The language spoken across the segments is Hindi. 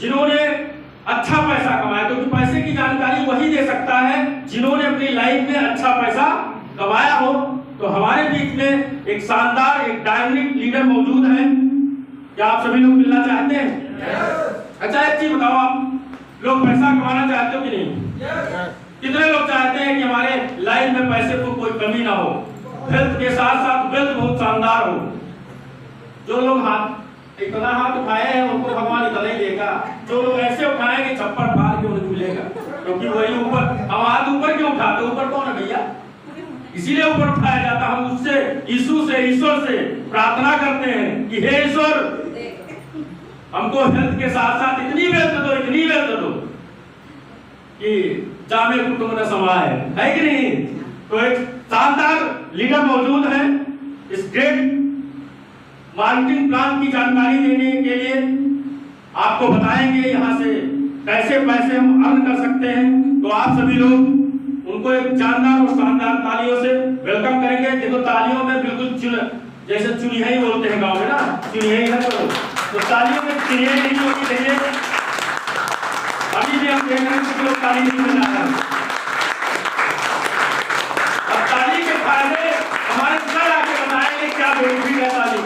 जिन्होंने अच्छा पैसा कमाया, क्योंकि पैसे की जानकारी वही दे सकता है जिन्होंने अपनी लाइफ में अच्छा पैसा कमाया हो। तो हमारे बीच में एक शानदार, एक डायनामिक लीडर मौजूद है। क्या आप सभी लोग मिलना चाहते हैं? अच्छा, एक चीज बताओ, आप लोग पैसा कमाना चाहते हो कि नहीं? कितने लोग चाहते हैं कि हमारे लाइफ में पैसे को कोई कमी ना हो, हेल्थ के साथ साथ वेल्थ बहुत शानदार हो? जो लोग इतना हाथ उठाए हैं उनको भगवान इतना ही देगा। जो लोग ऐसे उठाएंगे छप्पर फाड़ के उन्हें मिलेगा, क्योंकि वही ऊपर। हम हाथ ऊपर क्यों उठाते? ऊपर कौन है भैया? इसीलिए ऊपर उठाया जाता। हम उससे, यीशु से, ईश्वर से प्रार्थना करते हैं कि हे ईश्वर, हमको हेल्थ के साथ साथ इतनी वेल्थ दो, इतनी वेल्थ दो कि जामे कुटुंब न समाए, है कि नहीं? तो एक शानदार लीडर मौजूद है। इस ग्रेट मार्केटिंग प्लान की जानकारी देने के लिए आपको बताएंगे यहाँ से कैसे पैसे हम अर्न कर सकते हैं। तो आप सभी लोग उनको एक जानदार और शानदार तालियों से वेलकम करेंगे। देखो, तालियों में बिल्कुल जैसे चुनिया ही बोलते हैं गांव में ना, चुनिया ही है, तो तालियों में चुनिया नहीं होनी चाहिए। अभी भी हम देख रहे हैं कुछ लोग ताली नहीं बजा रहे हैं। अब ताली के फायदे हमारे सर आके बताएंगे क्या बेनिफिट है ताली।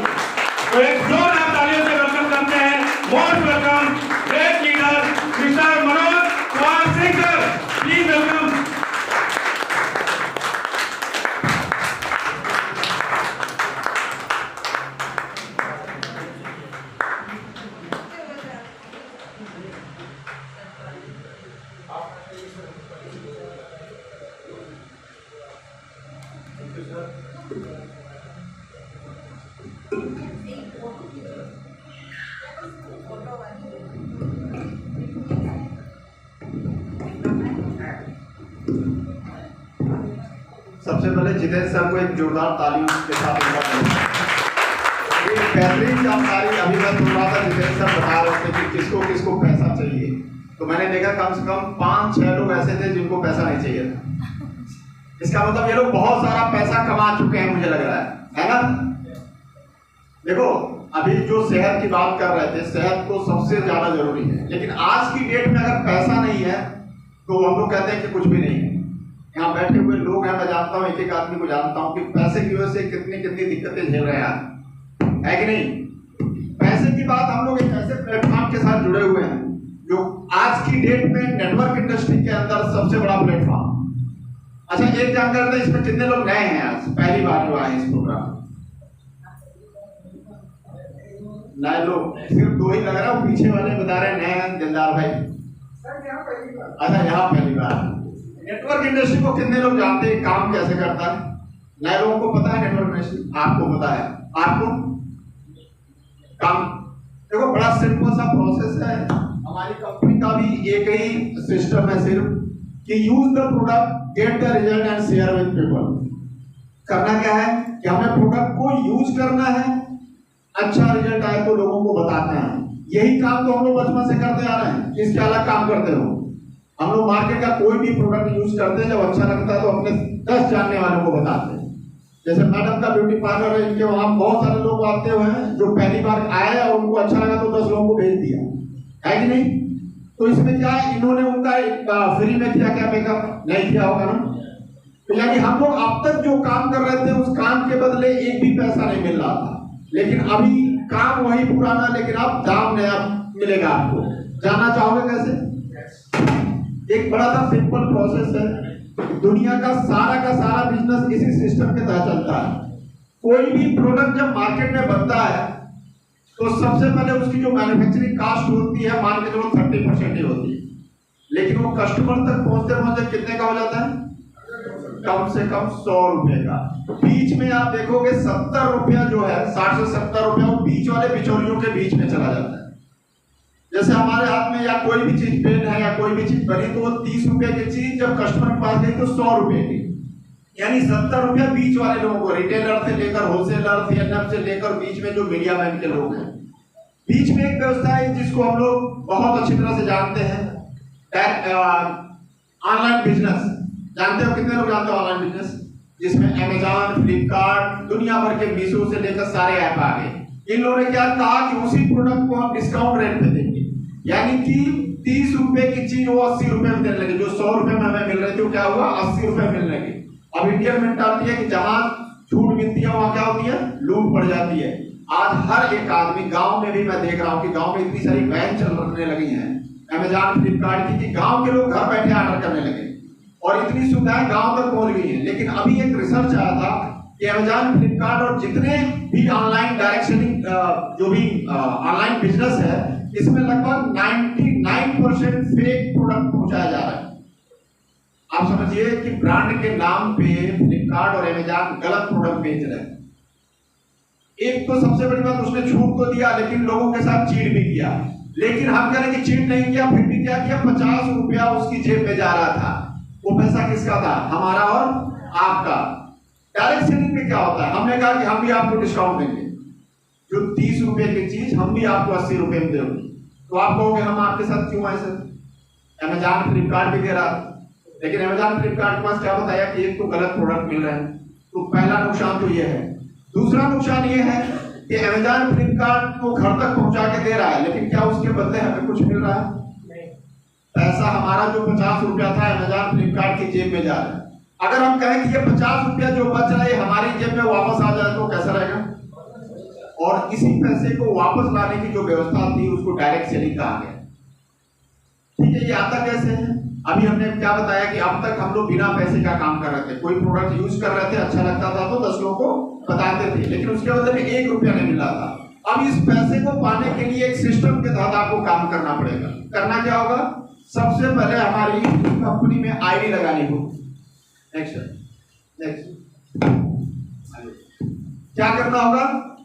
तो एक जोरदार तालियों से वेलकम करते हैं। Most welcome great leader mister Manoj Kumar Singh sir, please welcome. सबसे पहले जितेंद्र सर को एक जोरदार तालियों के साथ एक बेहतरीन जानकारी अभी मैं सुन रहा था। जितेंद्र सर बता रहे थे कि किसको किसको पैसा चाहिए, तो मैंने देखा कम से कम 5-6 लोग ऐसे थे जिनको पैसा नहीं चाहिए था। इसका मतलब ये लोग बहुत सारा पैसा कमा चुके हैं, मुझे लग रहा है ना? देखो, अभी जो सेहत की बात कर रहे थे, सेहत तो सबसे ज्यादा जरूरी है, लेकिन आज की डेट में अगर पैसा नहीं है तो हम लोग कहते हैं कि कुछ भी नहीं है। यहाँ बैठे हुए लोग हैं, मैं जानता हूँ, एक एक आदमी को जानता हूँ कि पैसे की वजह से कितनी कितनी दिक्कतें झेल रहे हैं, है कि नहीं? पैसे की बात, हम लोग एक ऐसे प्लेटफॉर्म के साथ जुड़े हुए हैं जो आज की डेट में नेटवर्क इंडस्ट्री के अंदर सबसे बड़ा प्लेटफॉर्म। अच्छा, एक जानकारी दें, इसमें कितने लोग नए हैं? आज पहली बार जो आए इस प्रोग्राम? नए लोग सिर्फ 2 ही लग रहा है। पीछे वाले बता रहे नए हैं, दिलदार भाई। अच्छा, यहाँ पहली बार। नेटवर्क इंडस्ट्री को कितने लोग जानते हैं, काम कैसे करता है? नए लोगों को पता है नेटवर्क इंडस्ट्री? आपको पता है? आपको काम, देखो बड़ा सिंपल सा प्रोसेस है। हमारी कंपनी का भी एक ही सिस्टम है सिर्फ कि use the product, get the result and share with people. करना क्या है कि हमें प्रोडक्ट को यूज करना है, अच्छा रिजल्ट आए तो लोगों को बताना है। यही काम तो हम लोग बचपन से करते आ रहे हैं। इसके अलग काम करते हो? हम लोग मार्केट का कोई भी प्रोडक्ट यूज करते हैं, जब अच्छा लगता है तो अपने 10 जानने वालों को बताते हैं। जैसे मैडम का ब्यूटी पार्लर है, इनके वहां बहुत सारे लोग आते हुए हैं जो पहली बार आए और उनको अच्छा लगा तो 10 लोगों को भेज दिया, है कि नहीं? तो इसमें क्या है, इन्होंने उनका फ्री में किया क्या मेकअप? नहीं किया होगा ना? तो यानी हम लोग अब तक जो काम कर रहे थे उस काम के बदले एक भी पैसा नहीं मिल रहा था, लेकिन अभी काम वही पुराना, लेकिन अब दाम नया मिलेगा आपको। जानना चाहोगे कैसे? एक बड़ा सा सिंपल प्रोसेस है। दुनिया का सारा बिजनेस इसी सिस्टम के तहत चलता है। कोई भी प्रोडक्ट जब मार्केट में बनता है तो सबसे पहले उसकी जो मैन्युफैक्चरिंग कास्ट होती है, मान के चलो 30% ही होती है, लेकिन वो कस्टमर तक पहुंचते पहुंचते कितने का हो जाता है? कम से कम 100 रुपए का। बीच में आप देखोगे 70 रुपया जो है, 60 से 70 रुपया वो बीच वाले बिचौलियों के बीच में चला जाता है। जैसे हमारे हाथ में या कोई भी चीज पेन है या कोई भी चीज बनी तो वो 30 रुपए की चीज जब कस्टमर के पास गई तो 100 रुपए की, यानी 70 रुपया बीच वाले लोगों को, रिटेलर से लेकर होलसेलर, सीएनएफ से लेकर बीच में जो मीडिया मैन के लोग हैं। बीच में एक व्यवस्था है जिसको हम लोग बहुत अच्छी तरह से जानते हैं, ऑनलाइन बिजनेस। जानते हो? कितने लोग जानते हो ऑनलाइन बिजनेस? जिसमें अमेजॉन, फ्लिपकार्ट, दुनिया भर के मीशो से लेकर सारे ऐप आ गए। इन लोगों ने क्या कहा कि उसी प्रोडक्ट को हम डिस्काउंट रेट पे देंगे, यानी कि 30 रुपए की चीज वो 80 रुपए में देने लगे। जो 100 रुपए में हमें मिल रही थी वो क्या हुआ, 80 रुपए मिलने लगे। अब इंडियन मेंटालिटी है कि जहां छूट मिलती है वहां क्या होती है, लूट पड़ जाती है। आज हर एक आदमी, गांव में भी मैं देख रहा हूं कि गांव में इतनी सारी वैन चलने लगी हैं अमेजॉन फ्लिपकार्ट की, कि गांव के लोग घर बैठे ऑर्डर करने लगे और इतनी सुविधाएं गांव तक पहुंच गई हैं। लेकिन अभी एक रिसर्च आया था कि अमेजॉन फ्लिपकार्ट और जितने भी ऑनलाइन डायरेक्ट सेलिंग जो भी ऑनलाइन बिजनेस है, इसमें लगभग 99% फेक प्रोडक्ट पहुंचाया जा रहा है। आप समझिए कि ब्रांड के नाम पे फ्लिपकार्ट और अमेजॉन गलत प्रोडक्ट बेच रहे हैं। एक तो सबसे बड़ी बात, उसने छूट तो दिया लेकिन लोगों के साथ चीट भी किया। लेकिन हम कह रहे कि चीट नहीं किया, फिर भी क्या किया, 50 रुपया उसकी जेब में जा रहा था। वो पैसा किसका था, हमारा और आपका। डायरेक्ट सेलिंग में क्या होता है, हमने कहा कि हम भी आपको डिस्काउंट देंगे, जो 30 रुपए की चीज हम भी आपको 80 रुपए में देंगे। तो आप कहोगे हम आपके साथ क्यों आए सर, अमेजॉन फ्लिपकार्ट भी दे रहा था। लेकिन अमेजॉन फ्लिपकार्ट के पास क्या बताया कि एक तो गलत प्रोडक्ट मिल रहा है। तो पहला नुकसान तो ये है। दूसरा नुकसान ये है कि अमेजॉन फ्लिपकार्ट को घर तक पहुंचा के दे रहा है, लेकिन क्या उसके बदले हमें कुछ मिल रहा है, पैसा हमारा जो 50 रुपया था अमेजॉन फ्लिपकार्ट की जेब में जा रहा है। अगर हम कहें कि ये 50 रुपया जो बच रहा है हमारी जेब में वापस आ जाए तो कैसा रहेगा। और इसी पैसे को वापस लाने की जो व्यवस्था थी उसको डायरेक्ट सेलिंग कहा गया। ठीक है, ये आता कैसे है, अभी हमने क्या बताया कि अब तक हम लोग बिना पैसे का काम कर रहे थे। कोई प्रोडक्ट यूज कर रहे थे, अच्छा लगता था तो 10 लोगों को बताते थे, लेकिन उसके बदले में 1 रुपया नहीं मिल रहा था। अब इस पैसे को पाने के लिए एक सिस्टम के तहत आपको काम करना पड़ेगा। करना क्या होगा, सबसे पहले हमारी कंपनी में आईडी लगानी होगी। नेक्स्ट क्या करना होगा,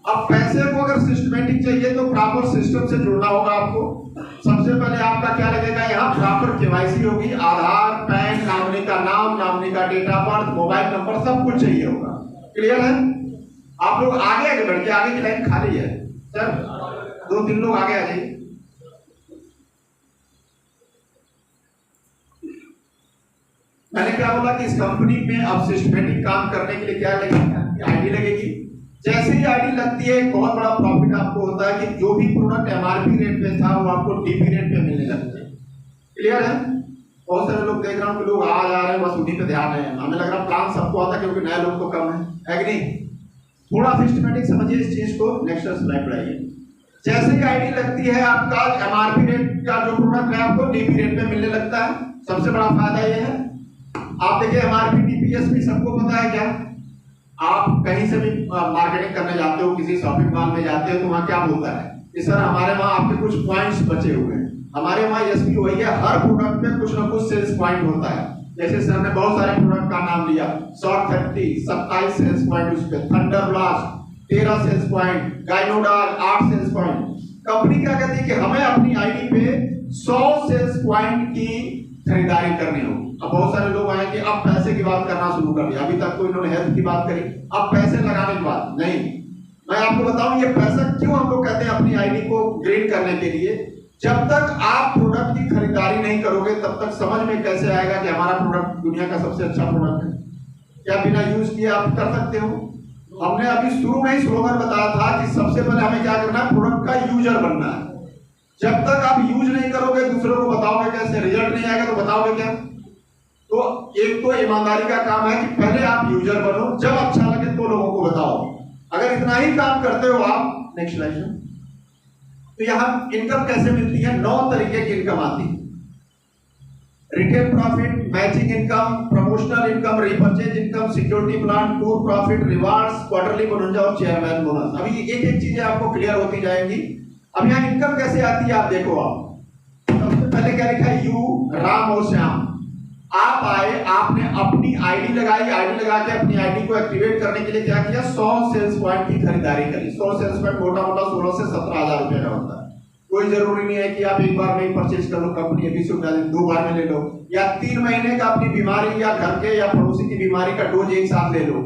अब पैसे को अगर सिस्टमेटिक चाहिए तो प्रॉपर सिस्टम से जुड़ना होगा आपको। सबसे पहले आपका क्या लगेगा, यहाँ प्रॉपर केवाईसी होगी, आधार, पैन, नॉमिनी का नाम, नॉमिनी का date of birth, mobile number, सब कुछ चाहिए होगा। क्लियर है, आप लोग आगे बढ़ के, आगे की लाइन खाली है सर, 2-3 लोग आगे आ जाइए। मैंने क्या बोला कि इस कंपनी में अब सिस्टमेटिक काम करने के लिए क्या लगेगी, आईडी लगेगी। जैसे ही आईडी लगती है एक बहुत बड़ा प्रॉफिट आपको होता है कि जो भी प्रोडक्ट एमआरपी रेट पे था वो आपको डीपी रेट पे मिलने लगते हैं। क्लियर है, बहुत सारे लोग देख रहा हूँ कि लोग आ जा रहे हैं, बस उन्हीं पे ध्यान है। हमें लग रहा प्लान सबको आता है क्योंकि नए लोग तो कम है कि नहीं। थोड़ा सिस्टमेटिक समझिए इस चीज को। नेक्स्ट स्लाइड बढ़ाइए। जैसे ही आईडी लगती है आपका एमआरपी रेट का जो प्रोडक्ट है आपको डीपी रेट पे मिलने लगता है। सबसे बड़ा फायदा ये है, आप देखिए एमआरपी डीपीएस भी सबको पता है क्या। आप कहीं से भी मार्केटिंग करने जाते हो, किसी शॉपिंग मॉल में जाते हो तो वहाँ क्या बोलता है कि सर हमारे वहाँ आपके कुछ पॉइंट्स बचे हुए हैं। हमारे वहाँ एसपी वही है, हर प्रोडक्ट में कुछ ना कुछ सेल्स पॉइंट होता है। जैसे सर ने बहुत सारे प्रोडक्ट का नाम लिया, शॉर्ट 30 27 सेल्स पॉइंट उस पर, थंडर ब्लास्ट 13 सेल्स पॉइंट, गाइनोडाल 8 सेल्स पॉइंट। कंपनी क्या कहती है कि हमें अपनी आईडी पे 100 सेल्स पॉइंट की खरीदारी करनी होगी। अब बहुत सारे लोग आए कि अब पैसे की बात करना शुरू कर दिया। अभी तक तो इन्होंने हेल्थ की बात करी, अब पैसे लगाने की बात नहीं। मैं आपको बताऊं ये पैसा क्यों हम लोग कहते हैं अपनी आईडी को ग्रेड करने के लिए। जब तक आप प्रोडक्ट की खरीदारी नहीं करोगे तब तक समझ में कैसे आएगा कि हमारा प्रोडक्ट दुनिया का सबसे अच्छा प्रोडक्ट है। क्या बिना यूज किए आप कर सकते हो। हमने अभी शुरू में ही स्लोगन बताया था कि सबसे पहले हमें क्या करना है, प्रोडक्ट का यूजर बनना है। जब तक आप यूज नहीं करोगे दूसरों को बताओगे कैसे, रिजल्ट नहीं आएगा तो बताओगे क्या। तो एक तो ईमानदारी का काम है कि पहले आप यूजर बनो, जब अच्छा लगे तो लोगों को बताओ। अगर इतना ही काम करते हो आप, नेक्स्ट स्लाइड। तो यहाँ इनकम कैसे मिलती है, 9 तरीके की इनकम आती है। Retail profit, matching income, promotional income, repurchase income, security plan, tour profit, rewards, quarterly bonus और चेयरमैन बोनस। अभी एक एक चीजें आपको क्लियर होती जाएंगी। अब यहाँ इनकम कैसे आती है आप देखो। आप सबसे पहले क्या लिखा है, यू राम और श्याम। आप आए, आपने अपनी आईडी लगाई, आईडी लगा के अपनी आईडी को एक्टिवेट करने के लिए क्या किया, 100 सेल्स पॉइंट की खरीदारी करी। 100 सेल्स पॉइंट मोटा मोटा 16 से 17 हजार रुपए का होता है। कोई जरूरी नहीं है कि आप एक बार में ही परचेज कर लो, कंपनी अभी सुविधा दे 2 बार में ले लो, या 3 महीने का अपनी बीमारी या घर के या पड़ोसी की बीमारी का डोज एक साथ ले लो।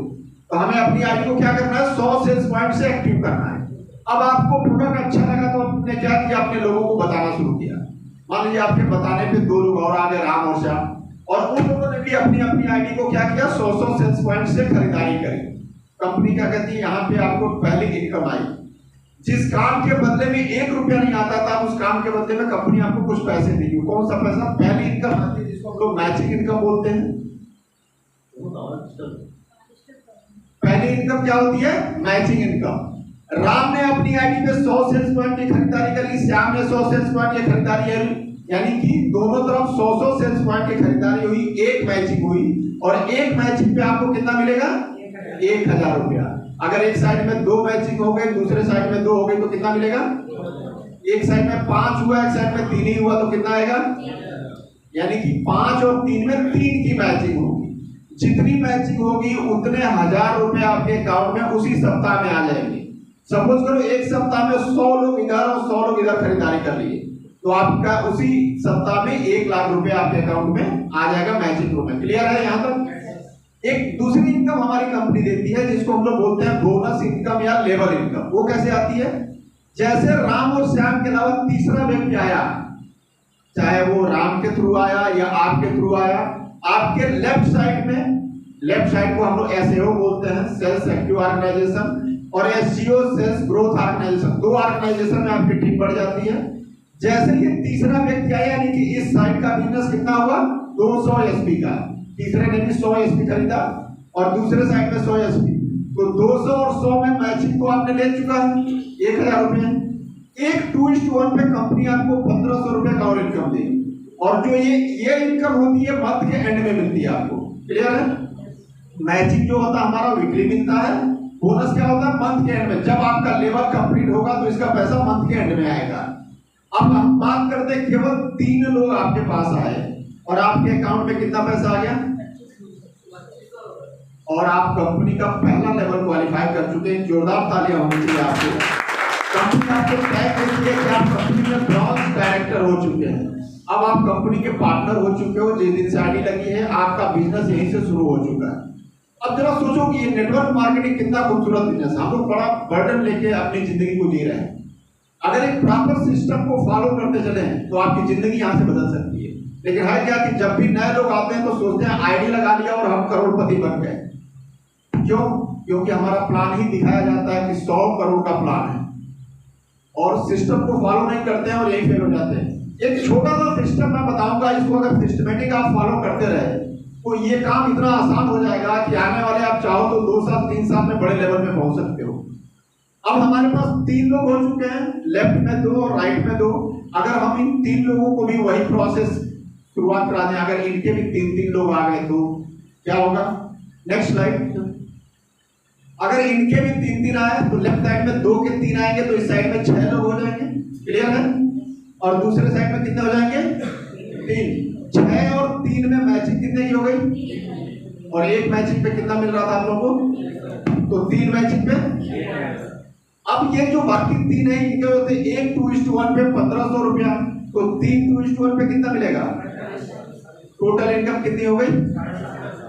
तो हमें अपनी आईडी को क्या करना है, 100 सेल्स पॉइंट से एक्टिव करना है। अब आपको प्रोडक्ट अच्छा लगा तो आपने क्या किया, अपने लोगों को बताना शुरू किया। मान लीजिए आपके बताने पे 2 लोग और आ गए, राम और श्याम, और उन लोगों ने भी अपनी अपनी आईडी को क्या किया, 100 सेल्स पॉइंट से खरीदारी करी। कंपनी क्या कहती है, यहाँ पे आपको पहली इनकम आई। जिस काम के बदले में 1 रुपया नहीं आता था, उस काम के बदले में कंपनी आपको कुछ पैसे देगी। कौन सा पैसा? पहली इनकम आती है जिसको हम लोग मैचिंग इनकम बोलते हैं। पहली इनकम क्या होती है? Matching income. राम ने अपनी आईडी पे 100 सेल्स पॉइंट की खरीदारी करी, श्याम ने 100 सेल्स पॉइंट की खरीदारी करी, यानी कि दोनों तरफ 100 सेल्स पॉइंट की खरीदारी हुई, एक मैचिंग हुई, और एक मैचिंग पे आपको कितना मिलेगा? 1000 रुपया। अगर एक साइड में 2 मैचिंग हो गए, दूसरे साइड में 2 हो गए तो कितना मिलेगा? एक साइड में 5 हुआ, एक साइड में 3 ही हुआ तो कितना आएगा? यानी कि 5 और 3 में 3 की मैचिंग होगी। जितनी मैचिंग होगी उतने 1000 रुपए आपके अकाउंट में उसी सप्ताह में आ जाएंगे। सपोज करो एक सप्ताह में 100 लोग इधर और 100 लोग इधर खरीदारी कर लिए, तो आपका उसी सप्ताह में 1 लाख रुपए आपके अकाउंट में आ जाएगा मैचिंग में। क्लियर है यहाँ तक? एक दूसरी इनकम हमारी कंपनी देती है जिसको हम लोग बोलते हैं बोनस इनकम या लेबर इनकम। वो कैसे आती है? जैसे राम और श्याम के अलावा तीसरा व्यक्ति आया, चाहे वो राम के थ्रू आया या आपके थ्रू आया, आपके लेफ्ट साइड में, लेफ्ट साइड को हम लोग एसईओ बोलते हैं, सेल्स एक्टिव ऑर्गेनाइजेशन, और एसजीओ सेल्स ग्रोथ ऑर्गेनाइजेशन। 2 ऑर्गेनाइजेशन में आपकी टीम बढ़ जाती है। जैसे ये तीसरा व्यक्ति आया, यानी कि इस साइड का बिजनेस कितना हुआ? 200 एसपी का। तीसरे ने भी 100 एसपी खरीदा और दूसरे साइड में 100 एसपी, तो 200 और 100 में मैचिंग को आपने ले चुका है 1000 रुपए। एक 2:1 पे कंपनी आपको 1500 रुपए का और इनकम देगी, और जो ये इनकम होती है मंथ के एंड में मिलती है आपको। क्लियर है? मैचिंग जो होता है हमारा वीकली मिलता है, बोनस क्या होता है? मंथ के एंड में। जब आपका लेवल कंप्लीट होगा तो इसका पैसा मंथ के एंड में आएगा। अब हम बात करते हैं, केवल 3 लोग आपके पास आए और आपके अकाउंट में कितना पैसा आ गया, और आप कंपनी का पहला लेवल क्वालिफाई कर चुके हैं। जोरदार तालियां होनी चाहिए आपको। कंपनी आपको तय करती है कि आप कंपनी में ब्रॉन्ज डायरेक्टर हो चुके हैं। अब आप कंपनी के पार्टनर हो चुके हो। जिस दिन से आईडी लगी है आपका बिजनेस यहीं से शुरू हो चुका है। अब जरा सोचो कि ये नेटवर्क मार्केटिंग कितना खूबसूरत बिजनेस है। हम लोग बड़ा बर्डन लेके अपनी जिंदगी को जी रहे हैं। अगर एक प्रॉपर सिस्टम को फॉलो करते चले तो आपकी जिंदगी यहाँ से बदल सकती है। लेकिन है क्या कि जब भी नए लोग आते हैं तो सोचते हैं आईडी लगा लिया और हम करोड़पति बन गए। क्यों? क्योंकि हमारा प्लान ही दिखाया जाता है कि 100 करोड़ का प्लान है, और सिस्टम को फॉलो नहीं करते हैं और यही फेल हो जाते हैं। एक छोटा सा सिस्टम मैं बताऊंगा, इसको अगर सिस्टमेटिक आप फॉलो करते रहे तो ये काम इतना आसान हो जाएगा कि आने वाले आप चाहो तो 2 साल 3 साल में बड़े लेवल में पहुंच सकते हो। अब हमारे पास 3 लोग हो चुके हैं, लेफ्ट में 2 और राइट में 2। अगर हम इन 3 लोगों को भी वही प्रोसेस शुरुआत करा दें, अगर इनके भी 3-3 लोग आ गए तो क्या होगा? Next slide. अगर इनके भी 3-3 आए तो लेफ्ट साइड में 2 के 3 आएंगे तो इस साइड में 6 लोग हो जाएंगे। क्लियर है? और दूसरे साइड में कितने हो जाएंगे? 3। 6 और 3 में मैचिंग कितने की हो गई? और एक मैचिंग पे कितना मिल रहा था आप लोगों को? तो 3 मैचिंग पे। अब ये जो बाकी 3 है इनके होते 1 2:1 पे 1500 रुपया, तो 3 2:1 पे कितना मिलेगा? टोटल इनकम कितनी हो गई?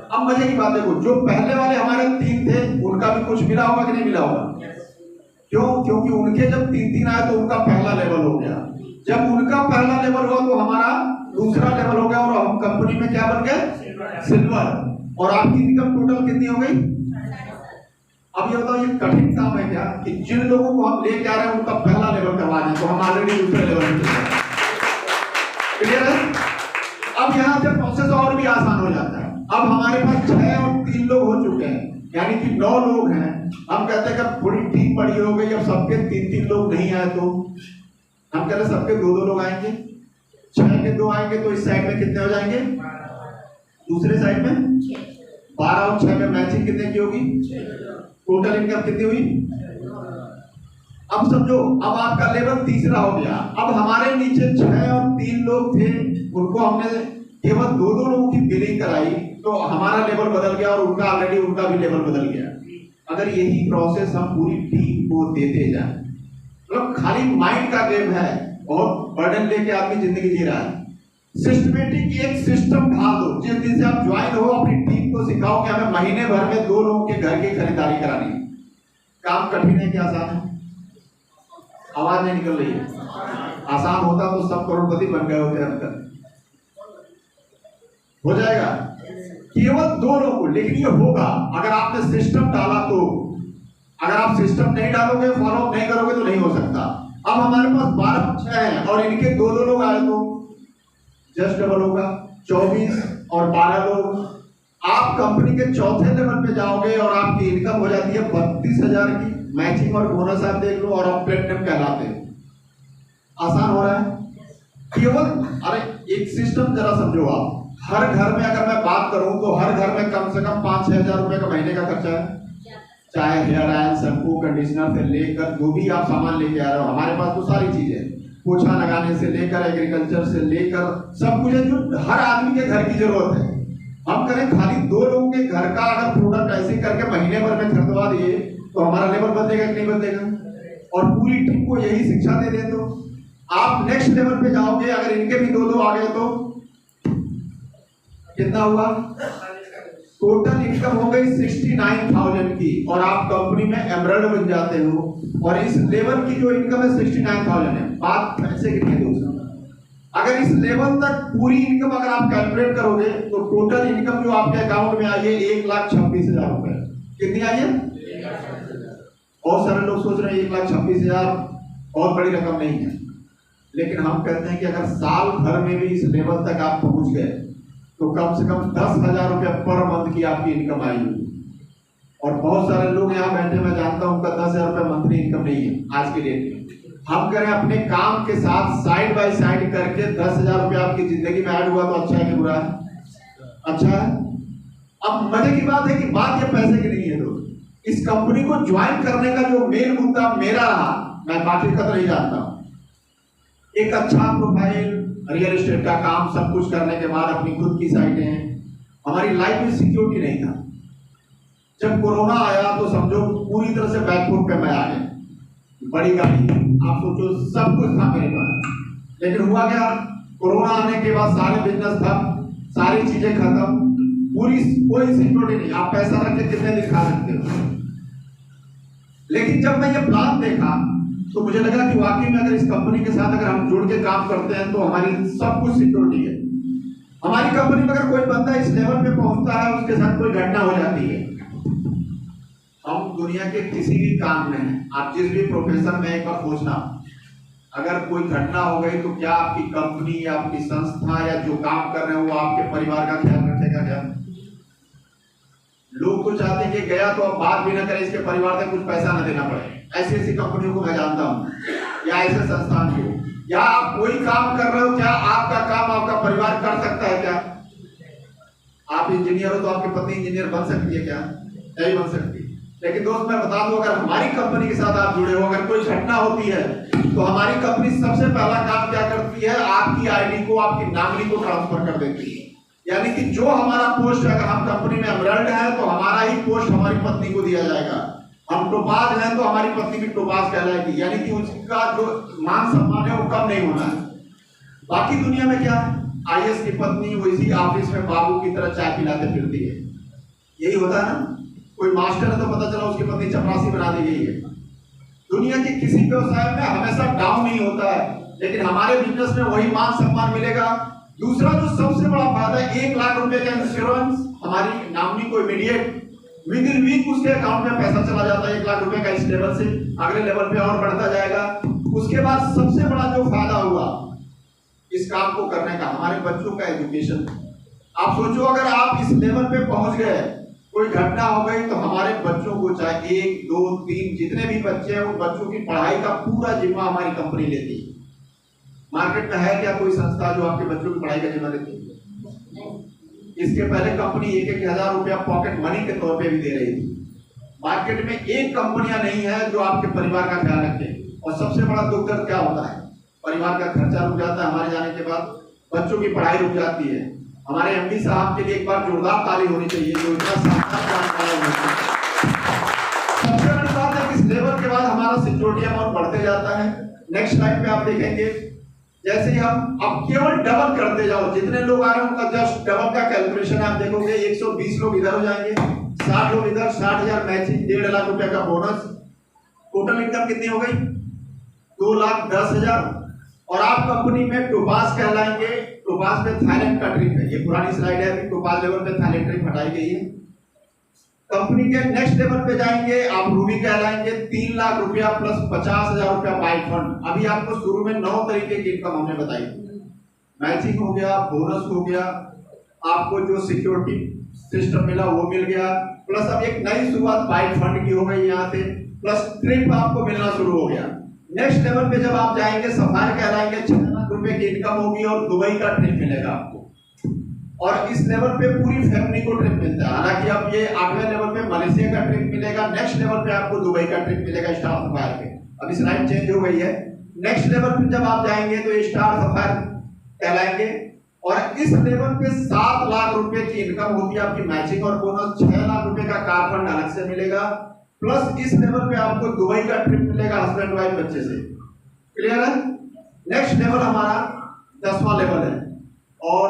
अब मजे की बात देखो, जो पहले वाले हमारे 3 थे उनका भी कुछ मिला होगा कि नहीं मिला होगा? क्यों? क्योंकि उनके जब 3-3 आए तो उनका पहला लेवल हो गया। जब उनका पहला लेवल हुआ तो हमारा दूसरा लेवल हो गया, और हम कंपनी में क्या बन गए? सिल्वर। और आपकी इनकम टोटल कितनी हो गई? अब ये बताओ, ये कठिन काम है क्या कि जिन लोगों को हम लेके आ रहे हैं उनका पहला लेवल करवा दें, तो हम ऑलरेडी दूसरे लेवल में हैं। क्लियर है? अब यहाँ से प्रोसेस और भी आसान हो जाता है। अब हमारे पास 6 और 3 लोग हो चुके हैं, यानी कि 9 लोग हैं। हम कहते हैं कि पूरी टीम बड़ी हो गई, अब सबके 3-3 लोग नहीं आए तो हम कह रहे सबके 2-2 लोग आएंगे। 6 के 2 आएंगे तो इस साइड में कितने हो जाएंगे? दूसरे साइड में 12 और 6 में मैचिंग कितने की होगी? टोटल इनकम कितनी हुई? अब समझो, अब आपका लेवल तीसरा हो गया। अब हमारे नीचे 6 और 3 लोग थे, उनको हमने केवल 2-2 लोगों की बिलिंग कराई तो हमारा लेवल बदल गया, और उनका ऑलरेडी उनका भी लेवल बदल गया। अगर यही प्रोसेस हम पूरी टीम को देते जाए, मतलब खाली माइंड का गेम है, बहुत बर्डन लेके आदमी जिंदगी जी रहा है। सिस्टमेटिक एक सिस्टम ढाल दो। जिस दिन से आप ज्वाइन हो अपनी टीम को सिखाओ कि हमें महीने भर में 2 लोगों के घर की खरीदारी करानी है। काम कठिन है कि आसान है? आवाज नहीं निकल रही है। आसान होता तो सब करोड़पति बन गए होते अब तक। हो जाएगा केवल 2 लोगों को, लेकिन ये होगा अगर आपने सिस्टम डाला तो। अगर आप सिस्टम नहीं डालोगे, फॉलो नहीं करोगे तो नहीं हो सकता। अब हमारे पास 12 बच्चे हैं और इनके 2-2 लोग आए तो जस्ट डबल होगा, 24 और 12 लोग। आप कंपनी के चौथे लेवल पे जाओगे और आपकी इनकम हो जाती है 32,000 की। मैचिंग और बोनस आप देख लो और आप प्लेटिनम कहलाते हैं। आसान हो रहा है केवल। अरे एक सिस्टम जरा समझो आप, हर घर में अगर मैं बात करूं तो हर घर में कम से कम 5-6 हजार रुपए का महीने का खर्चा है। चाहे हेयर ऑयल, शैम्पू, कंडीशनर से लेकर जो भी आप सामान लेके आ रहे हो, हमारे पास तो सारी चीजें, पोछा लगाने से लेकर एग्रीकल्चर से लेकर सब कुछ है जो हर आदमी के घर की जरूरत है। हम करें खाली 2 लोगों के घर का अगर प्रोडक्ट ऐसे करके महीने भर में खरीदवा दिए तो हमारा लेवल बदलेगा कि नहीं बदलेगा? और पूरी टीम को यही शिक्षा दे दें तो आप नेक्स्ट लेवल पे जाओगे। अगर इनके भी 2 लोग आ गए तो कितना हुआ? टोटल इनकम हो गई 69,000 की और आप कंपनी में एमरल्ड बन जाते हो। और इस लेवल की जो इनकम है 69,000 है। बात पैसे की नहीं दोस्तों, अगर इस लेवल तक पूरी इनकम अगर आप कैलकुलेट करोगे तो टोटल इनकम जो आपके अकाउंट में आई है 1,26,000 रुपए। कितनी आई है? बहुत सारे लोग सोच रहे हैं 1,26,000 बहुत बड़ी रकम नहीं है, लेकिन हम कहते हैं कि अगर साल भर में भी इस लेवल तक आप पहुंच गए तो कम से कम 10,000 रुपया पर मंथ की आपकी इनकम आई होगी। और बहुत सारे लोग यहाँ बैठे, मैं जानता हूँ, 10,000 रुपया मंथली इनकम नहीं है आज के डेट में। हम करें अपने काम के साथ साइड बाय साइड करके 10,000 रुपया आपकी जिंदगी में ऐड हुआ तो अच्छा है कि बुरा है? अच्छा है। अब मजे की बात है कि बात ये पैसे की नहीं है दोस्त। इस कंपनी को ज्वाइन करने का जो मेन मुद्दा मेरा रहा, मैं बाकी का तो नहीं जानता, एक अच्छा प्रोफाइल, रियल एस्टेट का काम सब कुछ करने के बाद अपनी खुद की साइटें, हमारी लाइफ में सिक्योरिटी नहीं था। जब कोरोना आया तो समझो पूरी तरह से बैकफुट पे मैं आ गया। बड़ी गाड़ी, आप सोचो, सब कुछ था मेरे पास, लेकिन हुआ क्या? कोरोना आने के बाद सारे बिजनेस ठप, सारी चीजें खत्म, पूरी कोई सिक्योरिटी नहीं। आप पैसा रख के कितने दिन खा सकते हो? लेकिन जब मैं ये प्लान देखा तो मुझे लगा कि वाकई में अगर इस कंपनी के साथ अगर हम जुड़ के काम करते हैं तो हमारी सब कुछ सिक्योरिटी है। हमारी कंपनी में अगर कोई बंदा इस लेवल पे पहुंचता है, उसके साथ कोई घटना हो जाती है, हम दुनिया के किसी भी काम में हैं, आप जिस भी प्रोफेशन में, एक बार सोचना, अगर कोई घटना हो गई तो क्या आपकी कंपनी या आपकी संस्था या जो काम कर रहे हो वो आपके परिवार का ख्याल रखेगा क्या? लोग तो चाहते हैं कि गया तो अब बात भी ना करें, इसके परिवार से कुछ पैसा ना देना पड़े। ऐसी ऐसी कंपनियों को मैं जानता हूं, या ऐसे संस्थान को। या आप कोई काम कर रहे हो, क्या आपका काम आपका परिवार कर सकता है क्या? आप इंजीनियर हो तो आपकी पत्नी इंजीनियर बन सकती है क्या? नहीं बन सकती। लेकिन दोस्त मैं बता दूं, अगर हमारी कंपनी के साथ आप जुड़े हो, अगर कोई घटना होती है तो हमारी कंपनी सबसे पहला काम क्या करती है? आपकी आईडी को, आपकी नामनी को ट्रांसफर कर देती है। यानी कि जो हमारा पोस्ट, अगर हम कंपनी में एमरल्ड है तो हमारा ही पोस्ट हमारी पत्नी को दिया जाएगा। हम टोपाज हैं तो हमारी पत्नी भी टोपाज कहलाएगी। यानी कि उसका जो मान सम्मान है वो कम नहीं होना है। बाकी दुनिया में क्या है? आईएएस की पत्नी वो इसी ऑफिस में बाबू की तरह चाय पिलाते फिरती है, यही होता है ना। कोई मास्टर है तो पता चला उसकी पत्नी चपरासी बना दी गई है। दुनिया के किसी व्यवसाय में हमेशा डाउन नहीं होता है, लेकिन हमारे बिजनेस में वही मान सम्मान मिलेगा। दूसरा जो सबसे बड़ा फायदा है, 1 लाख रुपए का इंश्योरेंस हमारी नामनी को इमीडिएट विद इन वीक उसके अकाउंट में पैसा चला जाता है। 1 लाख रुपए का इस लेवल से अगले लेवल पे और बढ़ता जाएगा। उसके बाद सबसे बड़ा जो फायदा हुआ इस काम को करने का, हमारे बच्चों का एजुकेशन। आप सोचो, अगर आप इस लेवल पे पहुंच गए, कोई घटना हो गई तो हमारे बच्चों को, चाहे 1, 2, 3 जितने भी बच्चे हैं, उन बच्चों की पढ़ाई का पूरा जिम्मा हमारी कंपनी लेती है। मार्केट में है क्या कोई संस्था जो आपके बच्चों की पढ़ाई का जिम्मा लेती है? इसके पहले कंपनी 1-1 हजार रुपया पॉकेट मनी के तौर पे भी दे रही थी। मार्केट में एक कंपनियां नहीं है जो आपके परिवार का ख्याल रखे। और सबसे बड़ा दुख दर्द क्या होता है? परिवार का खर्चा रुक जाता है हमारे जाने के बाद, बच्चों की पढ़ाई रुक जाती है। हमारे एमडी साहब के लिए एक बार जोरदार ताली होनी चाहिए, जो इतना शानदार काम कर रहे हैं। सबसे बड़ी बात है कि इस लेवल के बाद हमारा सिक्योरिटी अमाउंट बढ़ते जाता है। नेक्स्ट स्लाइड पे आप देखेंगे, जैसे ही हम अब केवल डबल करते जाओ, जितने लोग आ रहे हैं उनका जस्ट डबल का कैलकुलेशन आप देखोगे। 120 लोग इधर हो जाएंगे, 60 लोग इधर, 60,000 मैचिंग, 1.5 लाख रुपया का बोनस। टोटल इनकम कितनी हो गई? 2,10,000। और आप कंपनी में टोपाज कहलाएंगे। टोपाज पे थाईलैंड का ट्रिप है, ये पुरानी स्लाइड है, अभी टोपाज लेवल पे थाईलैंड ट्रिप हटाई गई है। कंपनी के नेक्स्ट लेवल पे जाएंगे, आप रूबी कहलाएंगे। 3 लाख रुपया प्लस 50,000 रुपया बाय फंड। अभी आपको शुरू में 9 तरीके की इनकम हमने बताई, मैचिंग हो गया, बोनस हो गया, आपको जो सिक्योरिटी सिस्टम मिला वो मिल गया, प्लस अब एक नई शुरुआत बाय फंड की हो गई यहाँ से, प्लस ट्रिप आपको मिलना शुरू हो गया। नेक्स्ट लेवल पे जब आप जाएंगे सफायर कहलाएंगे, 6 लाख रुपए की इनकम होगी और दुबई का ट्रिप मिलेगा आपको। और इस लेवल पे पूरी फैमिली को ट्रिप मिलता है। हालांकि अब ये 8वें लेवल पे मलेशिया का ट्रिप मिलेगा, नेक्स्ट लेवल पे आपको दुबई का ट्रिप मिलेगा स्टार सफायर पे। अब इस लाइन चेंज हो गई है। नेक्स्ट लेवल पे जब आप जाएंगे तो ये स्टार सफायर कहलाएंगे और इस लेवल पे 7 लाख रुपए की इनकम होगी आपकी, मैचिंग और बोनस। 6 लाख रुपए का कार फंड अलग से मिलेगा, प्लस इस लेवल पे आपको दुबई का ट्रिप मिलेगा हस्बैंड वाइफ बच्चे से। क्लियर है? नेक्स्ट लेवल हमारा 10वां लेवल है। और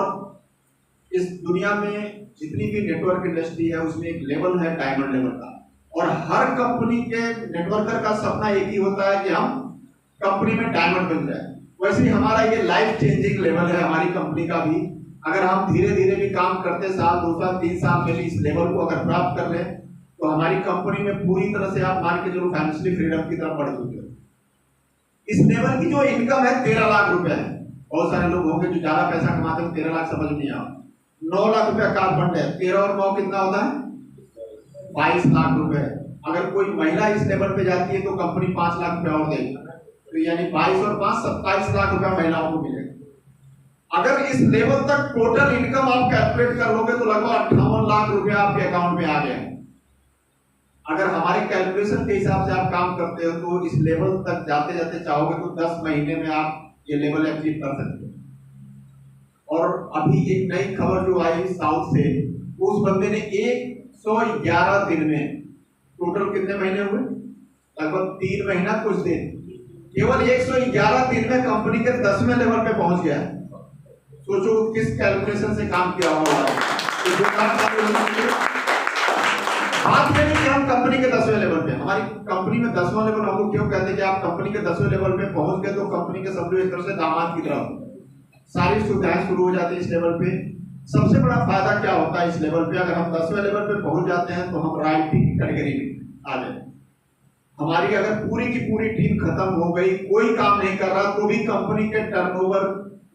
इस दुनिया में जितनी भी नेटवर्क इंडस्ट्री है उसमें एक लेवल है डायमंड लेवल का, और हर कंपनी के नेटवर्कर का सपना एक ही होता है कि हम कंपनी में डायमंड बन जाए। वैसे ही हमारा ये लाइफ चेंजिंग लेवल है हमारी कंपनी का भी। अगर हम धीरे धीरे भी काम करते, साल 2 साल 3 साल में भी इस लेवल को अगर प्राप्त कर ले तो हमारी कंपनी में पूरी तरह से आप मान के चलो फाइनेंशियली फ्रीडम की तरफ बढ़ चुके हो। इस लेवल की जो इनकम है 13 लाख रुपए है। बहुत सारे लोग होंगे जो ज्यादा पैसा कमाते हैं, 13 लाख समझ नहीं आता। 9 लाख रुपया कार फंड है, 13 और 9 कितना होता है? 22 लाख रुपए। अगर कोई महिला इस लेवल पे जाती है तो कंपनी 5 लाख रुपया और देगी, तो यानी 22 और 5 27 लाख रुपया महिलाओं को मिलेगा। अगर इस लेवल तक टोटल इनकम आप कैलकुलेट कर लोगे तो लगभग 58 लाख रुपया आपके अकाउंट में आ गया। अगर हमारे कैलकुलेशन के हिसाब से आप काम करते हो तो इस लेवल तक जाते जाते चाहोगे तो 10 महीने में आप ये लेवल अचीव कर सकते हो। और अभी एक नई खबर जो आई साउथ से, उस बंदे ने 111 दिन में, टोटल कितने महीने हुए? लगभग 3 महीना कुछ दिन, केवल 111 दिन में कंपनी के 10वें लेवल पे पहुंच गया। सोचो किस कैलकुलेशन से काम किया होगा। तो जो बात ये नहीं कि हम कंपनी के 10वें लेवल पे, हमारी कंपनी में 10वां लेवल, हम लोग क्यों कहते हैं कि आप कंपनी के 10वें लेवल पे पहुंच गए तो कंपनी के सब लोग एक तरह से दामाद की तरफ सारी सुविधाएं शुरू हो जाती है इस लेवल पे। सबसे बड़ा फायदा क्या होता है इस लेवल पे? अगर हम 10वें लेवल पे पहुंच जाते हैं तो हम राइटिंग की कैटेगरी में आ जाए। हमारी अगर पूरी की पूरी टीम खत्म हो गई, कोई काम नहीं कर रहा, तो भी कंपनी के टर्नओवर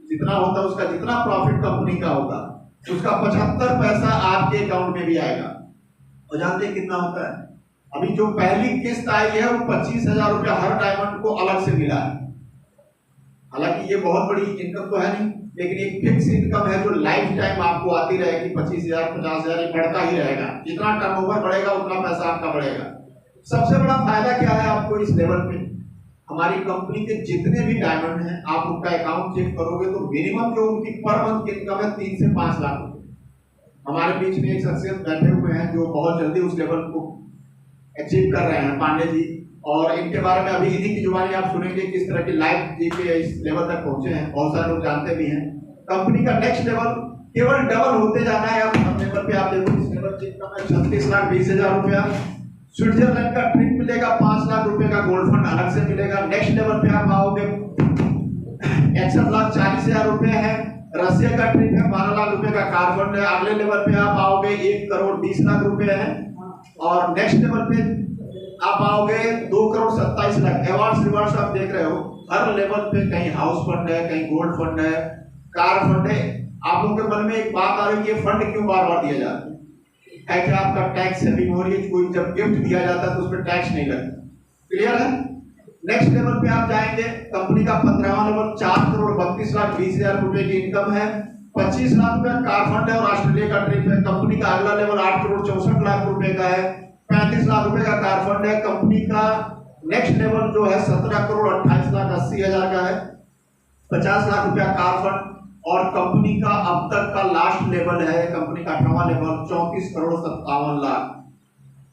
जितना होता है, उसका जितना प्रॉफिट कंपनी का होगा उसका 75 पैसा आपके अकाउंट में भी आएगा। और जानते हैं कितना होता है? अभी जो पहली किस्त आई है वो 25,000 रुपया हर डायमंड को अलग से मिला है। हालांकि ये बहुत बड़ी इनकम तो है नहीं, लेकिन एक फिक्स इनकम है जो लाइफ टाइम आपको आती रहेगी। 25,000 50,000 ये बढ़ता ही रहेगा, जितना टर्नओवर बढ़ेगा उतना पैसा आपका बढ़ेगा। सबसे बड़ा फायदा क्या है आपको इस लेवल पे? हमारी कंपनी के जितने भी डायमंड हैं, आप उनका अकाउंट चेक करोगे तो मिनिमम जो उनकी पर मंथ की इनकम है 3 से 5 लाख रुपए। हमारे बीच में एक शख्सियत बैठे हुए हैं जो बहुत जल्दी उस लेवल को अचीव कर रहे हैं, पांडे जी, और इनके बारे में अभी इन्हीं की जुबानी आप सुनेंगे किस तरह की लाइफ जी के इस लेवल तक पहुंचे हैं। बहुत सारे लोग जानते भी हैं। कंपनी का नेक्स्ट लेवल केवल डबल होते जाना है। आप लेवल पे आप देखो, इस लेवल की इनकम है 36,20,000 रुपया। स्विट्जरलैंड का ट्रिप मिलेगा, 5 लाख रुपए का गोल्ड फंड अलग से मिलेगा। नेक्स्ट लेवल पे आप आओगे 61,40,000 रुपए है। रशिया का ट्रिप है, 12 लाख रुपए का कार फंड है। अगले लेवल पे आप आओगे 1,20,00,000 रुपए है। और नेक्स्ट लेवल पे आप आओगे 2,27,00,000। अवार्ड्स रिवार्ड्स आप देख रहे हो, हर लेवल पे कहीं हाउस फंड है, कहीं गोल्ड फंड है, कार फंड है। आप लोगों के मन में एक बात आ रही है कि ये फंड क्यों बार बार दिया जाता है? क्या आपका टैक्स सेविंग हो रही है? कोई जब गिफ्ट दिया जाता है तो उस पर टैक्स नहीं लगता। क्लियर है? नेक्स्ट लेवल पे आप जाएंगे, कंपनी का 15वां लेवल 4,32,20,000 रुपए की इनकम है। 25 लाख रुपया कार फंड है और ऑस्ट्रेलिया का ट्रिप है। कंपनी का अगला लेवल 8,64,00,000 रुपए का है। 35 लाख रुपए का कार फंड है। कंपनी का नेक्स्ट लेवल जो है 17,28,80,000 का है। 50 लाख रुपया कार फंड। और कंपनी का अब तक का लास्ट लेवल है, कंपनी का 8वां लेवल 34,57,00,000।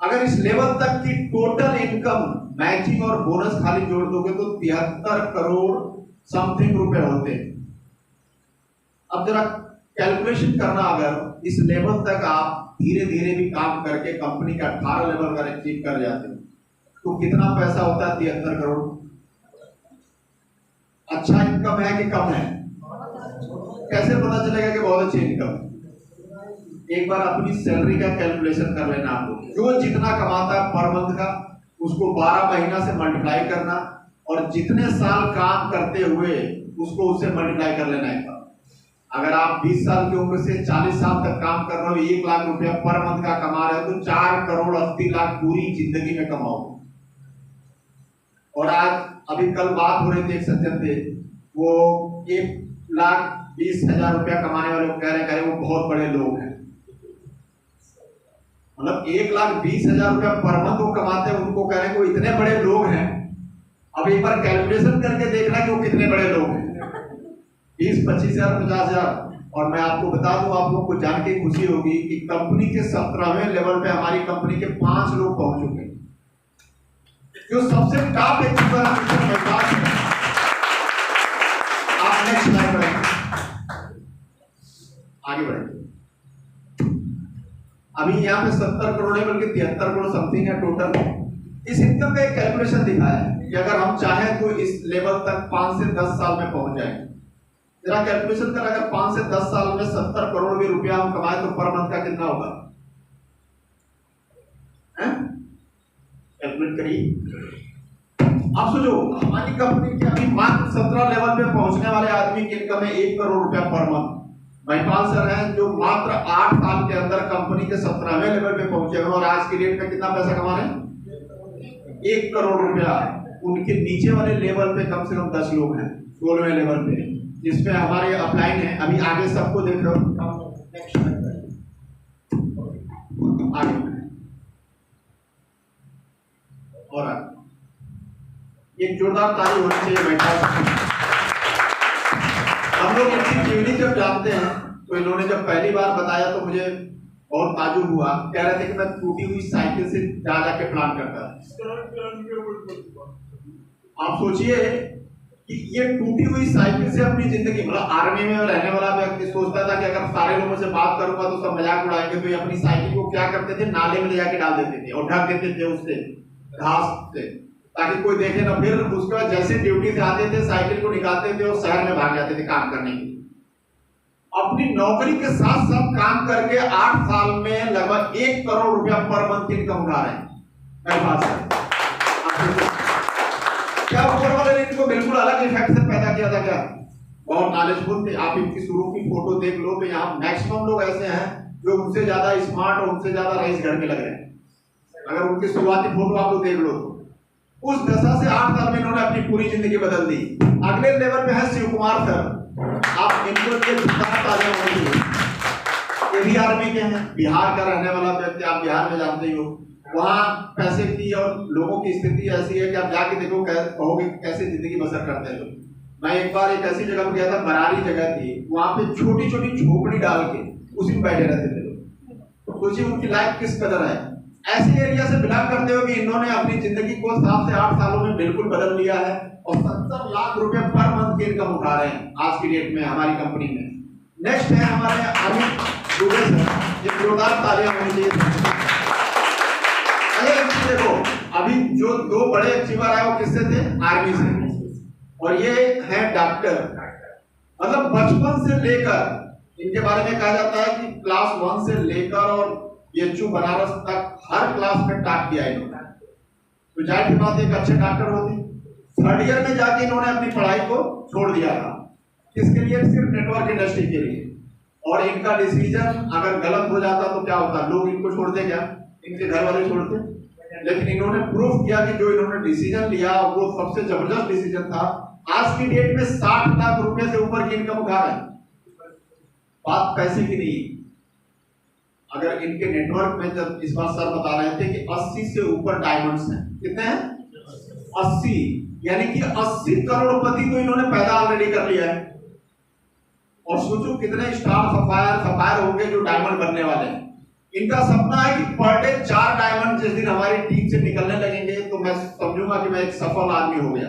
अगर इस लेवल तक की टोटल इनकम मैचिंग और बोनस खाली जोड़ दोगे तो 73 करोड़ समथिंग रुपए होते। अब जरा कैलकुलेशन करना, अगर इस लेवल तक आप धीरे धीरे भी काम करके कंपनी का 18 लेवल का अचीव कर जाते तो कितना पैसा होता है? 73 करोड़। अच्छा इनकम है कि कम है? कैसे पता चलेगा कि बहुत अच्छी इनकम? एक बार अपनी सैलरी का कैलकुलेशन कर लेना। आप लोग जो जितना कमाता है पर मंथ का उसको 12 महीना से मल्टीप्लाई करना और जितने साल काम करते हुए उसको उससे मल्टीप्लाई कर लेना एक बार। अगर आप 20 साल की उम्र से 40 साल तक काम कर रहे हो, 1 लाख रुपया पर मंथ का कमा रहे हो, तो 4 करोड़ 80 लाख पूरी जिंदगी में कमाओगे। और आज अभी कल बात हो रही थी, एक सज्जन थे, वो 1,20,000 रुपया कमाने वाले को कह रहे वो बहुत बड़े लोग हैं। मतलब 1,20,000 रुपया पर मंथ वो कमाते हैं, उनको कह रहे हैं वो इतने बड़े लोग हैं। अब एक बार कैलकुलेशन करके देखना कि वो कितने बड़े लोग हैं। 20, 25,000, 50,000। और मैं आपको बता दूं, आप लोग को जान के खुशी होगी कि कंपनी के 17वें लेवल पे हमारी कंपनी के 5 लोग पहुंच चुके हैं, जो सबसे टॉप अचीवर है। आप नेक्स्ट लाइन बढ़ेंगे, आगे बढ़ेंगे। अभी यहाँ पे 70 करोड़ है, बल्कि 73 करोड़ समथिंग है टोटल। इस इनकम का एक कैलकुलेशन दिखाया है कि अगर हम चाहें तो इस लेवल तक 5 से 10 साल में पहुंच जाएंगे। जरा कैलकुलेशन कर, अगर 5 से 10 साल में 70 करोड़ भी रुपया हम कमाए तो पर मंथ का कितना होगा? कैलकुलेट करिए। आप सोचो, हमारी कंपनी के अभी मात्र 17 लेवल पे पहुंचने वाले आदमी की इनकम है 1 करोड़ रुपया पर मंथ। महिपाल सर हैं जो मात्र 8 साल के अंदर कंपनी के 17वें लेवल पे पहुंचे हैं और आज की डेट में कितना पैसा कमा रहे हैं? 1 करोड़ रुपया। उनके नीचे वाले लेवल पे कम से कम 10 लोग हैं 16वें लेवल पे, जिसमें हमारे अपलाइन है। अभी आगे सबको देख रहे हो, आगे और एक जोरदार ताली होनी चाहिए महिपाल। हम लोग इनकी जीवनी जब जानते हैं तो इन्होंने जब पहली बार बताया तो मुझे बहुत ताजुब हुआ। कह रहे थे कि मैं टूटी हुई साइकिल से जा जाके प्लान करता। आप सोचिए कि ये टूटी हुई साइकिल से अपनी जिंदगी, मतलब आर्मी में रहने वाला व्यक्ति सोचता था कि अगर सारे लोगों से बात करूंगा तो सब मजाक उड़ाएंगे, तो ये अपनी साइकिल को क्या करते थे, नाले में ले जाके डाल देते थे और ढक देते थे उससे, घास से, ताकि कोई देखे ना। फिर उसके बाद जैसे ड्यूटी से आते थे साइकिल को निकालते थे और शहर में भाग जाते थे काम करने के लिए। अपनी नौकरी के साथ साथ काम करके 8 साल में लगभग 1 करोड़ रुपया पर मंथ इनकम उठा रहे हैं। क्या ऊपर वाले ने इनको बिल्कुल अलग इफेक्ट से पैदा किया था क्या? बहुत नॉलेजफुल थे। आप इनकी शुरू की फोटो देख लो तो यहाँ मैक्सिमम लोग ऐसे हैं जो उनसे ज्यादा स्मार्ट और उनसे ज्यादा रईस घर में लग रहे हैं। अगर उनकी शुरुआती फोटो आप लोग देख लो तो उस दशा से 8 साल में इन्होंने अपनी पूरी जिंदगी बदल दी। अगले लेवल पे है शिव कुमार सर। आप इनको ये भी आर्मी के हैं, बिहार का रहने वाला व्यक्ति, आप बिहार में जानते ही हो। वहाँ पैसे की और लोगों की स्थिति ऐसी है कि आप जाके देखो कहोगे कैसे जिंदगी बसर करते हैं लोग। मैं एक बार एक ऐसी जगह पर गया था, बरारी जगह थी, वहाँ पे छोटी छोटी झोपड़ी डाल के उसी में बैठे रहते थे लोग। सोचिए उनकी लाइफ किस कदर है। ऐसे एरिया से बिलोंग करते हुए भी इन्होंने अपनी जिंदगी को 7 से 8 सालों में बिल्कुल बदल लिया है और 70 लाख रुपए पर मंथ की इनकम उठा रहे हैं आज की डेट में हमारी कंपनी में। नेक्स्ट है हमारे अमित दुबे सर। ये जोरदार तालियां होनी चाहिए। देखो अभी जो 2 बड़े अचीवर है वो किससे थे? आर्मी से। और ये है डॉक्टर। मतलब बचपन से लेकर इनके बारे में कहा जाता है कि क्लास 1 से लेकर और बीएचयू बनारस तक हर क्लास में टॉप किया इन्होंने। तो जाहिर सी बात एक अच्छे डॉक्टर होते। 3rd ईयर में जाके इन्होंने अपनी पढ़ाई को छोड़ दिया था। किसके लिए? सिर्फ नेटवर्क इंडस्ट्री के लिए। और इनका डिसीजन अगर गलत हो जाता तो क्या होता? लोग इनको छोड़ते क्या? इनके घर वाले छोड़ते? लेकिन इन्होंने प्रूफ किया कि जो इन्होंने डिसीजन लिया वो सबसे जबरदस्त डिसीजन था। आज की डेट में 60 लाख रुपए से ऊपर की इनकम उठा रहे हैं। बात पैसे की नहीं। अगर इनके नेटवर्क में जब इस बार सर बता रहे थे कि 80 से ऊपर डायमंड्स हैं। कितने हैं? 80। यानी कि 80 करोड़पति तो इन्होंने पैदा ऑलरेडी कर लिया है। और सोचो कितने स्टार सफायर होंगे जो डायमंड बनने वाले हैं। इनका सपना है कि पर डे 4 डायमंड जिस दिन हमारी टीम से निकलने लगेंगे तो मैं समझूंगा कि मैं एक सफल आदमी हो गया।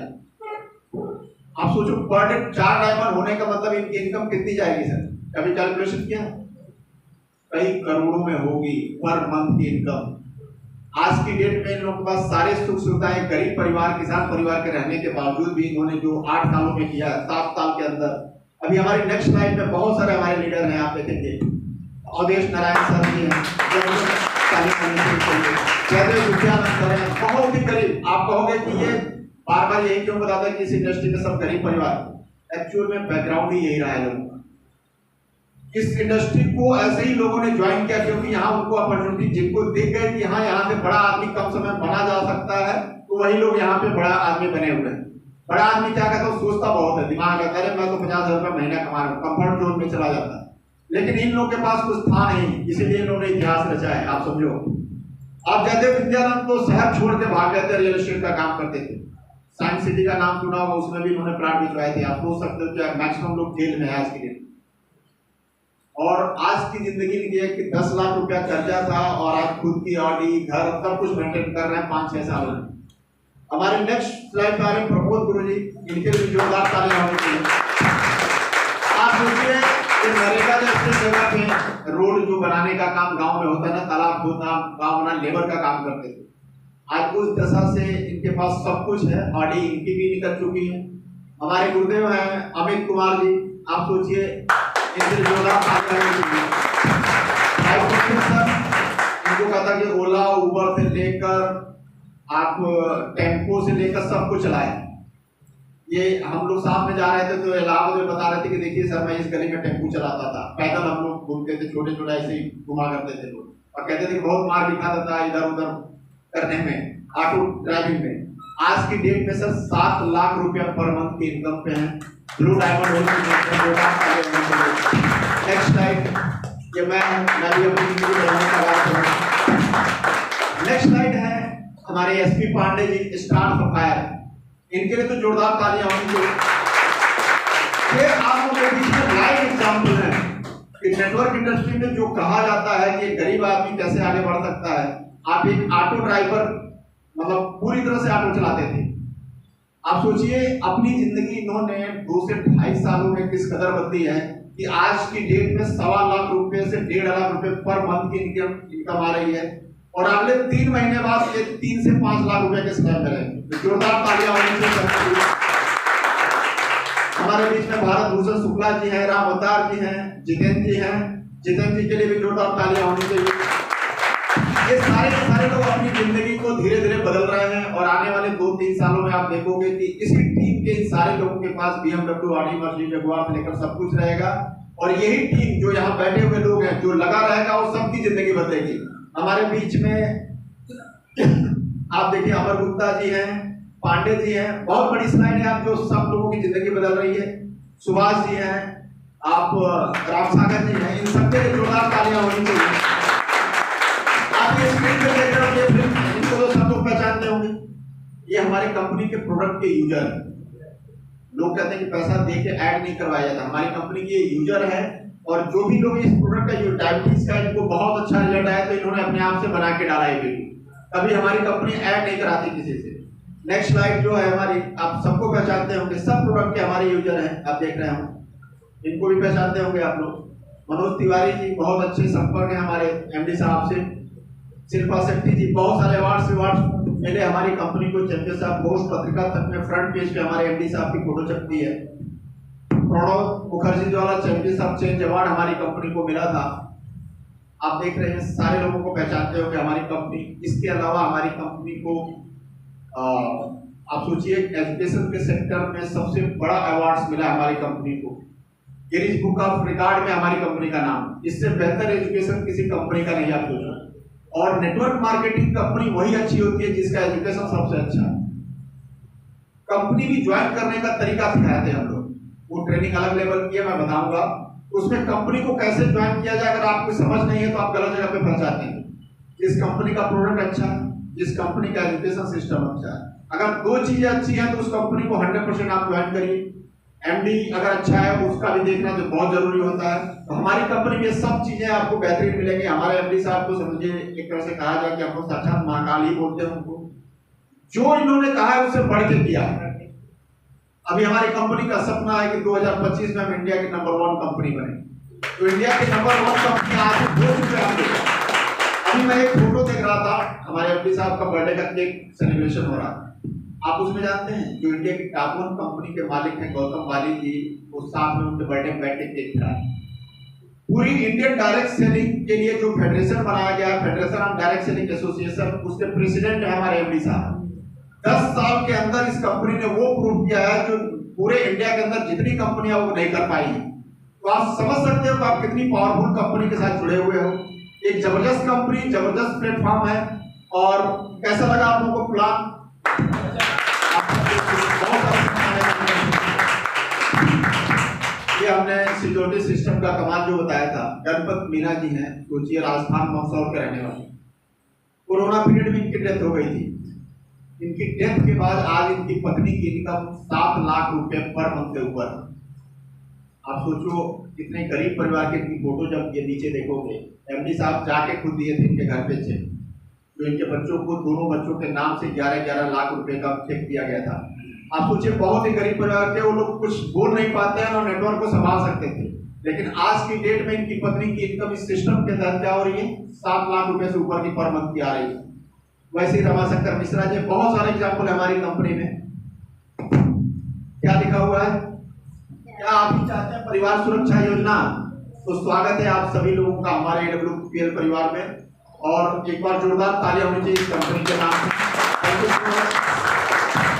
आप सोचो पर डे 4 डायमंड होने का मतलब इनकी इनकम कितनी जाएगी सर? कभी कैलकुलेशन किया? कई करोड़ों में होगी पर मंथ की इनकम। आज की डेट में इन लोगों के पास सारे सुख सुविधाएं, गरीब परिवार, किसान परिवार के रहने के बावजूद भी इन्होंने जो 8 सालों में किया, 7 साल के अंदर। अभी हमारी नेक्स्ट लाइन में बहुत सारे हमारे लीडर हैं, आप देखेंगे अवधेश नारायण सर जी हैं, जयदेव विद्यानंद सर हैं, बहुत ही गरीब। आप कहोगे कि ये बार बार यही क्यों बताते हैं कि इस इंडस्ट्री में सब गरीब परिवार, एक्चुअल में बैकग्राउंड ही यही रहा है लोगों का। इस इंडस्ट्री को ऐसे ही लोगों ने ज्वाइन किया क्योंकि यहाँ उनको अपॉर्चुनिटी, जिनको देख गए कि हाँ यहाँ से बड़ा आदमी कम समय में बना जा सकता है, तो वही लोग यहाँ पे बड़ा आदमी बने हुए हैं। बड़ा आदमी क्या कहता है, सोचता बहुत है, दिमाग है, अरे मैं तो 50,000 रुपये महीना कमा रहा हूँ, कंफर्ट जोन में चला जाता है। लेकिन इन लोगों के पास कुछ था नहीं, इसीलिए इन्होंने इतिहास रचा है। आप समझो, आप जयदेव विद्यानंद तो शहर छोड़ के भाग गए थे, रियल एस्टेट का काम करते थे। साइंस सिटी का नाम सुना होगा, उसमें भी इन्होंने प्लाट भिजवाए थे। आप सोच सकते हो कि मैक्सिमम लोग जेल में है आज के दिन। और आज की जिंदगी में ये है कि 10 लाख रुपया कर्जा था और आज खुद की ऑडी, घर, सब कुछ मेंटेन कर रहे हैं 5-6 सालों में। हमारे नेक्स्ट स्लाइड पे आ रहे हैं प्रमोद गुरु जी, इनके लिए जोरदार तालियां होनी चाहिए। आप सोचिए कि नरेगा जैसे जगह पे रोड जो बनाने का काम गांव में होता है ना, तालाब खोदना, गांव बना, लेबर का काम करते थे। आज उस दशा से इनके पास सब कुछ है, ऑडी इनकी भी निकल चुकी है। हमारे गुरुदेव हैं अमित कुमार जी, आप सोचिए इनके जोरदार तालियां होनी चाहिए। इनको कहता कि ओला उबर से लेकर आप टेम्पो से लेकर सब कुछ चलाए। ये हम लोग साथ में जा रहे थे तो इलाहाबाद में बता रहे थे कि देखिए सर, मैं इस गली में टेम्पो चलाता था, पैदल हम लोग घूमते थे, छोटे छोटे ऐसे ही घुमा करते थे लोग, और कहते थे कि बहुत मार भी खाता था इधर उधर करने में, ऑटो ड्राइविंग में। आज की डेट में सर 7 लाख रुपया पर मंथ की इनकम पे है। ब्लू डायमंड नेक्स्ट स्लाइड, ये मैं भी अपनी नेक्स्ट स्लाइड है हमारे SP Pandey ji, star of fire. इनके लिए तो जोरदार तालियां होनी चाहिए। ये आप लोगों के बीच में लाइव एग्जांपल है कि नेटवर्क इंडस्ट्री में जो कहा जाता है कि गरीब आदमी कैसे आगे बढ़ सकता है। आप एक ऑटो ड्राइवर, मतलब पूरी तरह से ऑटो चलाते थे, आप सोचिए अपनी जिंदगी इन्होंने 2 से 2.5 सालों में किस कदर बदली है कि आज की डेट में 1.25 लाख रुपए से 1.5 लाख रुपए पर मंथ की इनकम आ रही है, और अगले 3 महीने बाद ये 3 से 5 लाख रुपए के स्लैब में रहेंगे। तो जोरदार तालियां होनी चाहिए। हमारे बीच में भारत भूषण शुक्ला जी हैं, राम अवतार जी हैं, जितेंद्र जी हैं, जितेंद्र जी के लिए भी जोरदार तालियां होनी चाहिए। ये सारे के सारे लोग अपनी जिंदगी को धीरे धीरे बदल रहे हैं, और आने वाले 2-3 सालों में आप देखोगे कि इसी टीम के इन सारे लोगों के पास BMW, ऑडी, मर्सिडीज, जगुआर से लेकर सब कुछ रहेगा। और यही टीम जो यहाँ बैठे हुए लोग हैं, जो लगा रहेगा, वो सबकी जिंदगी बदलेगी। हमारे बीच में आप देखिए अमर गुप्ता जी हैं, पांडे जी हैं, बहुत बड़ी स्लाइड है आप, जो सब लोगों की जिंदगी बदल रही है। सुभाष जी हैं, आप रामसागर जी हैं, इन सबके लिए जोरदार तालियां होनी चाहिए। आप ये स्क्रीन पे देख रहे हो, इनको तो सब लोग पहचानते होंगे। ये हमारी कंपनी के प्रोडक्ट के यूजर हैं। लोग कहते हैं कि पैसा दे के ऐड नहीं करवाया जाता, हमारी कंपनी के यूजर है। और जो भी लोग इस प्रोडक्ट का, जो डायबिटीज का, इनको बहुत अच्छा रिजल्ट आया तो इन्होंने अपने आप से बना के डाला है वीडियो। कभी हमारी कंपनी ऐड नहीं कराती किसी से। नेक्स्ट स्लाइड जो है हमारी, आप सबको पहचानते होंगे, सब प्रोडक्ट के हमारे यूजर हैं, आप देख रहे हो, इनको भी पहचानते होंगे आप लोग। मनोज तिवारी जी बहुत अच्छे संपर्क है हमारे एमडी साहब से। शिल्पा शेट्टी जी, बहुत सारे अवार्ड मिले हमारी कंपनी को। चैंपियन साहब पोस्ट पत्रिका तक में फ्रंट पेज पे हमारे एमडी साहब की फोटो छपती है। प्रणव मुखर्जी वाला चैंपियन साहब चेंज अवार्ड हमारी कंपनी को मिला था। आप देख रहे हैं, सारे लोगों को पहचानते हो कि हमारी कंपनी। इसके अलावा हमारी कंपनी को आप सोचिए एजुकेशन के सेक्टर में सबसे बड़ा अवार्ड्स मिला हमारी कंपनी को। गिनीज बुक ऑफ रिकॉर्ड में हमारी कंपनी का नाम, इससे बेहतर एजुकेशन किसी कंपनी का नहीं, आप सोचो। और नेटवर्क मार्केटिंग कंपनी वही अच्छी होती है जिसका एजुकेशन सबसे अच्छा है। कंपनी भी ज्वाइन करने का तरीका सिखाए थे हम लोग, वो ट्रेनिंग अलग लेवल की है, मैं बताऊंगा। उसमें कंपनी को कैसे ज्वाइन किया जाए, अगर आपको समझ नहीं है तो आप गलत जगह पे फंस जाते हैं। जिस कंपनी का प्रोडक्ट अच्छा है, जिस कंपनी का एजुकेशन सिस्टम अच्छा है, अगर 2 चीजें अच्छी हैं तो उस कंपनी को 100% आप ज्वाइन करिए। एमडी अगर अच्छा है उसका भी देखना जो बहुत जरूरी होता है। तो हमारी कंपनी में सब चीजें आपको बेहतरीन मिलेंगी। हमारे एमडी साहब को समझिए एक तरह से कहा जाए कि हम लोग साक्षात महाकाल ही बोलते हैं उनको। जो इन्होंने कहा है उससे बढ़ के किया। अभी हमारी कंपनी का सपना है कि 2025 में हम इंडिया की नंबर 1 कंपनी बने। तो इंडिया की नंबर 1 कंपनी आज हो चुके हैं। अभी मैं एक फोटो देख रहा था, हमारे एमडी साहब का बर्थडे का केक सेलिब्रेशन हो रहा है। आप उसमें जानते हैं जो इंडिया की टॉप 1 कंपनी के मालिक हैं गौतम वाली जी, वो साथ में उनके बर्थडे में बैठ के केक खा रहे। पूरी इंडियन डायरेक्ट सेलिंग के लिए जो फेडरेशन बनाया गया है, federation of direct selling association, उसके प्रेसिडेंट है हमारे एमडी साहब। 10 साल के अंदर इस कंपनी ने वो प्रूव किया है जो पूरे इंडिया के अंदर जितनी कंपनियां वो नहीं कर पाई है। तो आप समझ सकते हो कि आप कितनी पावरफुल कंपनी के साथ जुड़े हुए हो। एक जबरदस्त कंपनी, जबरदस्त प्लेटफॉर्म है। और कैसा लगा आप लोगों को प्लान? ये हमने सिक्योरिटी सिस्टम का कमाल जो बताया था। गणपत मीना जी हैं, सोचिए राजस्थान मंदसौर के रहने वाले, कोरोना पीरियड में इनकी डेथ हो गई थी। इनकी डेथ के बाद आज इनकी पत्नी की इनकम 7 लाख रुपए पर मंथ के ऊपर। आप सोचो कितने गरीब परिवार की इनकी फोटो जब ये नीचे देखोगे, एमडी साहब जाके खुद दिए थे इनके घर पे चेक, तो इनके बच्चों को, दोनों बच्चों के नाम से 11-11 लाख रुपए का चेक दिया गया था। आप सोचिए बहुत ही गरीब परिवार के, वो लोग कुछ बोल नहीं पाते हैं और नेटवर्क को संभाल सकते थे, लेकिन आज की डेट में इनकी पत्नी की इनकम इस सिस्टम के तहत क्या हो रही है? 7 लाख रुपए से ऊपर की पर मंथ की आ रही है। वैसे ही रमाशंकर मिश्रा जी, बहुत सारे एग्जाम्पल है हमारी कंपनी में। क्या लिखा हुआ है? क्या आप भी चाहते हैं परिवार सुरक्षा योजना? तो स्वागत है आप सभी लोगों का हमारे AWPL परिवार में, और एक बार जोरदार तालियां होनी चाहिए इस कंपनी के नाम पे।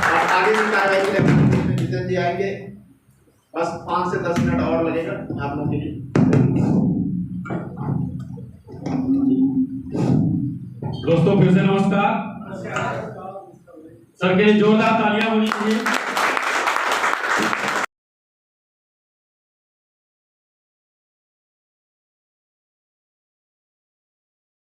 और आगे भी कार्रवाई के लिए जितेंद्र जी आएंगे, बस 5 से 10 मिनट और लगेगा आप लोगों के लिए। दोस्तों फिर से नमस्कार। सर के लिए जोरदार तालियां होनी चाहिए।